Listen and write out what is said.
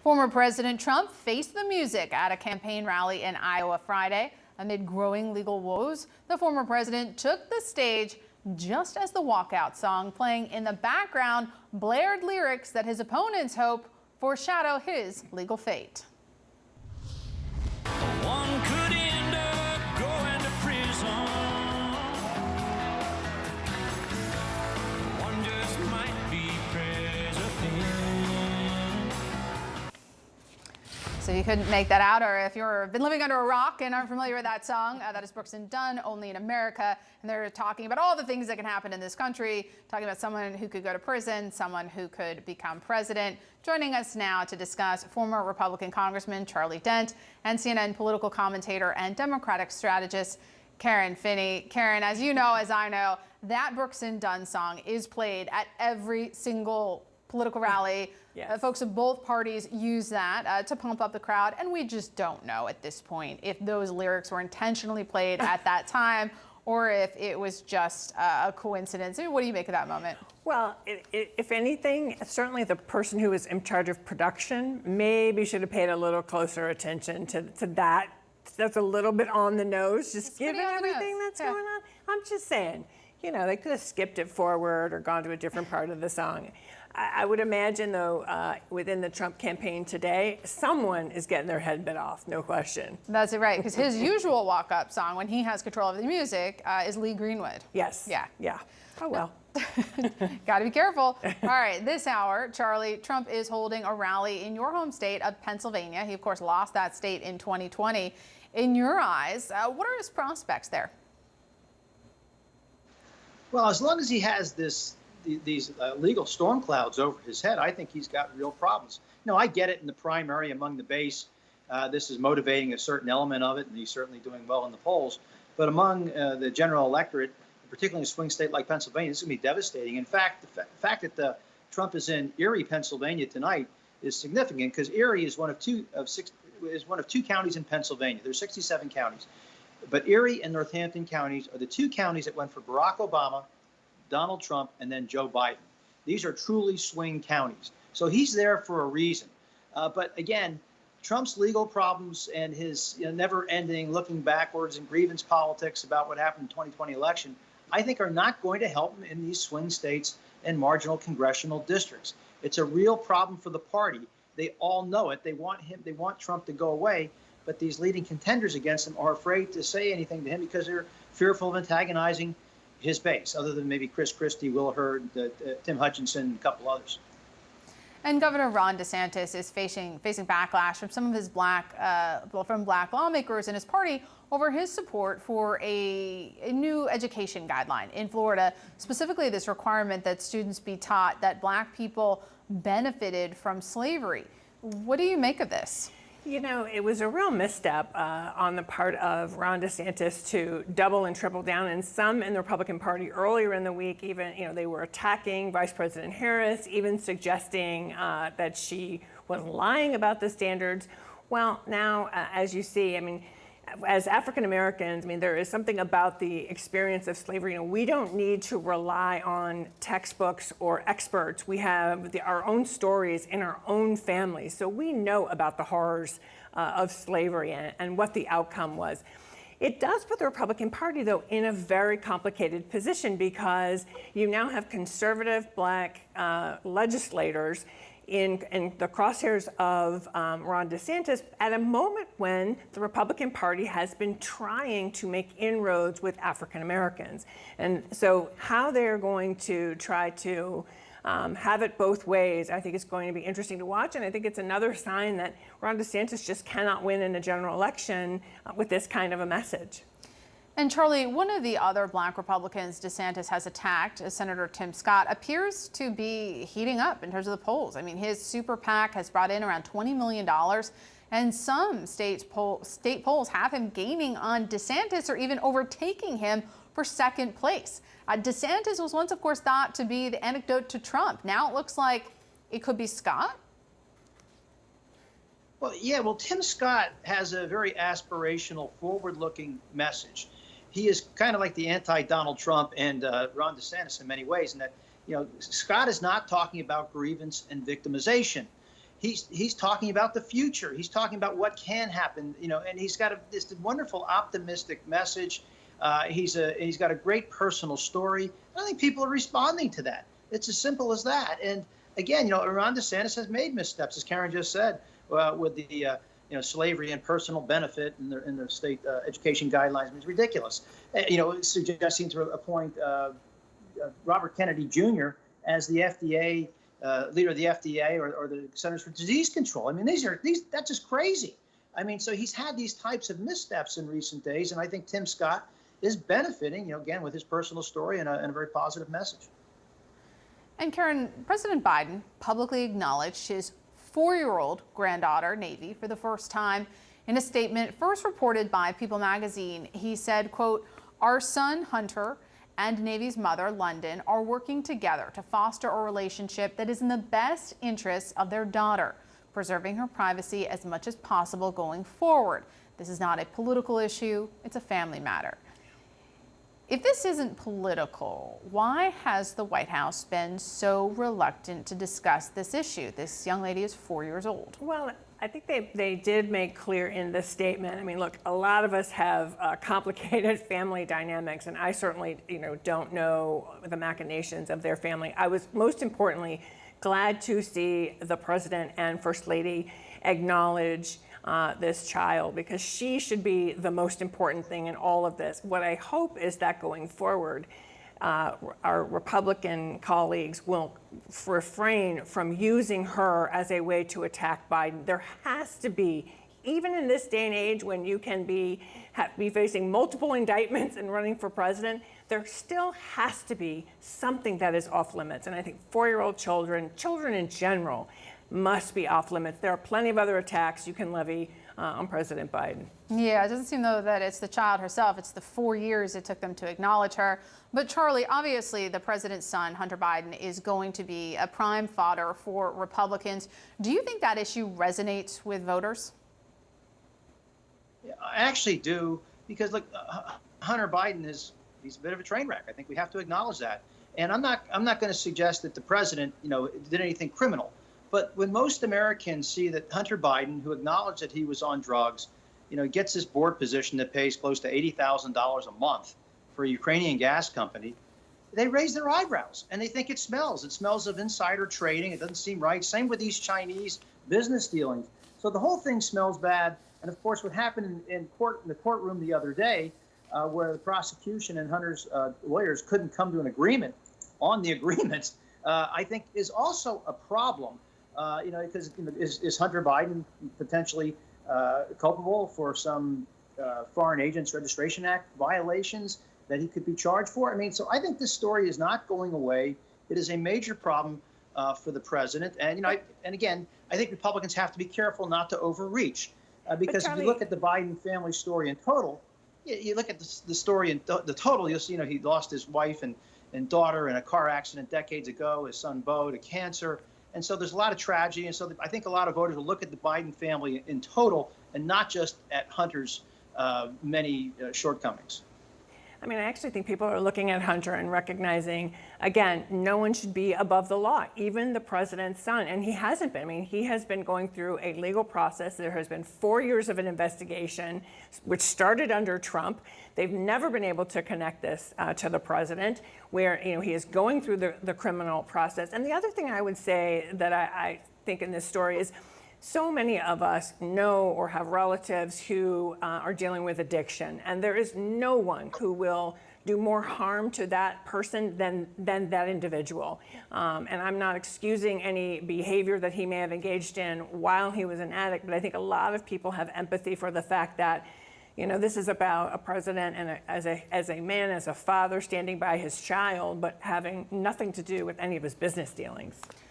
Former President Trump faced the music at a campaign rally in Iowa Friday. Amid growing legal woes, the former president took the stage just as the walkout song playing in the background blared lyrics that his opponents hope foreshadow his legal fate. One could end up going to prison. One just might be president. So if you couldn't make that out, or if you've been living under a rock and aren't familiar with that song, that is Brooks and Dunn, Only in America. And they're talking about all the things that can happen in this country, talking about someone who could go to prison, someone who could become president. Joining us now to discuss, former Republican Congressman Charlie Dent and CNN political commentator and Democratic strategist Karen Finney. Karen, as you know, as I know, that Brooks and Dunn song is played at every single political rally. Yes. Folks of both parties use that to pump up the crowd, and we just don't know at this point if those lyrics were intentionally played at that time or if it was just a coincidence. I mean, what do you make of that moment? Well, if anything, certainly the person who was in charge of production maybe should have paid a little closer attention to that. That's a little bit on the nose, just given everything that's going on. I'm just saying, you know, they could have skipped it forward or gone to a different part of the song. I would imagine, though, within the Trump campaign today, someone is getting their head bit off, no question. That's it, right, because his usual walk-up song, when he has control of the music, is Lee Greenwood. Yes. Yeah. Yeah. Oh, well. Got to be careful. All right, this hour, Charlie, Trump is holding a rally in your home state of Pennsylvania. He, of course, lost that state in 2020. In your eyes, what are his prospects there? Well, as long as he has these legal storm clouds over his head, I think he's got real problems. You know, I get it in the primary among the base. This is motivating a certain element of it, and he's certainly doing well in the polls. But among the general electorate, particularly in a swing state like Pennsylvania, this is going to be devastating. In fact, the fact that Trump is in Erie, Pennsylvania tonight is significant because Erie is one of two counties in Pennsylvania. There's 67 counties. But Erie and Northampton counties are the two counties that went for Barack Obama, Donald Trump, and then Joe Biden. These are truly swing counties. So he's there for a reason. But again, Trump's legal problems and his never-ending looking backwards and grievance politics about what happened in the 2020 election, I think are not going to help him in these swing states and marginal congressional districts. It's a real problem for the party. They all know it. They want Trump to go away. But these leading contenders against him are afraid to say anything to him because they're fearful of antagonizing his base, other than maybe Chris Christie, Will Hurd, Tim Hutchinson, and a couple others. And Governor Ron DeSantis is facing backlash from some of his black lawmakers in his party over his support for a new education guideline in Florida, specifically this requirement that students be taught that black people benefited from slavery. What do you make of this? You know, it was a real misstep on the part of Ron DeSantis to double and triple down. And some in the Republican Party earlier in the week, even, you know, they were attacking Vice President Harris, even suggesting that she was lying about the standards. Well, now, as you see, I mean, as African Americans, I mean, there is something about the experience of slavery. You know, we don't need to rely on textbooks or experts. We have our own stories in our own families. So we know about the horrors of slavery and what the outcome was. It does put the Republican Party, though, in a very complicated position because you now have conservative black legislators in the crosshairs of Ron DeSantis at a moment when the Republican Party has been trying to make inroads with African Americans. And so how they're going to try to have it both ways, I think it's going to be interesting to watch. And I think it's another sign that Ron DeSantis just cannot win in a general election with this kind of a message. And Charlie, one of the other black Republicans DeSantis has attacked, Senator Tim Scott, appears to be heating up in terms of the polls. I mean, his super PAC has brought in around $20 million, and some state polls have him gaining on DeSantis or even overtaking him for second place. DeSantis was once, of course, thought to be the antidote to Trump. Now it looks like it could be Scott. Well, yeah, Tim Scott has a very aspirational, forward-looking message. He is kind of like the anti-Donald Trump and Ron DeSantis in many ways, in that, you know, Scott is not talking about grievance and victimization. he's talking about the future. He's talking about what can happen, and he's got this wonderful optimistic message. He's got a great personal story. I think people are responding to that. It's as simple as that. And again, Ron DeSantis has made missteps, as Karen just said, with the slavery and personal benefit in the state education guidelines. It's ridiculous. Suggesting to appoint Robert Kennedy Jr. as the FDA leader of the FDA or the Centers for Disease Control. I mean, that's just crazy. I mean, so he's had these types of missteps in recent days, and I think Tim Scott is benefiting, again, with his personal story and a very positive message. And Karen, President Biden publicly acknowledged his 4-year-old granddaughter, Navy, for the first time. In a statement first reported by People magazine, he said, quote, "Our son, Hunter, and Navy's mother, London, are working together to foster a relationship that is in the best interests of their daughter, preserving her privacy as much as possible going forward. This is not a political issue, it's a family matter." If this isn't political, why has the White House been so reluctant to discuss this issue? This young lady is 4 years old. Well, I think they did make clear in this statement. I mean, look, a lot of us have complicated family dynamics, and I certainly, don't know the machinations of their family. I was most importantly glad to see the president and first lady acknowledge this child, because she should be the most important thing in all of this. What I hope is that going forward, our Republican colleagues will refrain from using her as a way to attack Biden. There has to be, even in this day and age when you can be facing multiple indictments and running for president, there still has to be something that is off limits. And I think 4-year-old children in general, must be off limits. There are plenty of other attacks you can levy on President Biden. Yeah, it doesn't seem though that it's the child herself. It's the 4 years it took them to acknowledge her. But Charlie, obviously the president's son, Hunter Biden, is going to be a prime fodder for Republicans. Do you think that issue resonates with voters? Yeah, I actually do, because look, Hunter Biden he's a bit of a train wreck. I think we have to acknowledge that. And I'm not going to suggest that the president, did anything criminal. But when most Americans see that Hunter Biden, who acknowledged that he was on drugs, gets this board position that pays close to $80,000 a month for a Ukrainian gas company, they raise their eyebrows and they think it smells. It smells of insider trading. It doesn't seem right. Same with these Chinese business dealings. So the whole thing smells bad. And of course, what happened in the courtroom the other day, where the prosecution and Hunter's lawyers couldn't come to an agreement on the agreement, I think is also a problem. Because is Hunter Biden potentially culpable for some Foreign Agents Registration Act violations that he could be charged for? I mean, so I think this story is not going away. It is a major problem for the president. And, and again, I think Republicans have to be careful not to overreach. Because if you look at the Biden family story in total, you look at the story in the total, you'll see, he lost his wife and daughter in a car accident decades ago, his son Beau to cancer. And so there's a lot of tragedy. And so I think a lot of voters will look at the Biden family in total and not just at Hunter's many shortcomings. I mean, I actually think people are looking at Hunter and recognizing, again, no one should be above the law, even the president's son. And he hasn't been. I mean, he has been going through a legal process. There has been 4 years of an investigation, which started under Trump. They've never been able to connect this to the president, where he is going through the criminal process. And the other thing I would say that I think in this story is, so many of us know or have relatives who are dealing with addiction, and there is no one who will do more harm to that person than that individual. And I'm not excusing any behavior that he may have engaged in while he was an addict, but I think a lot of people have empathy for the fact that this is about a president and as a man, as a father standing by his child, but having nothing to do with any of his business dealings.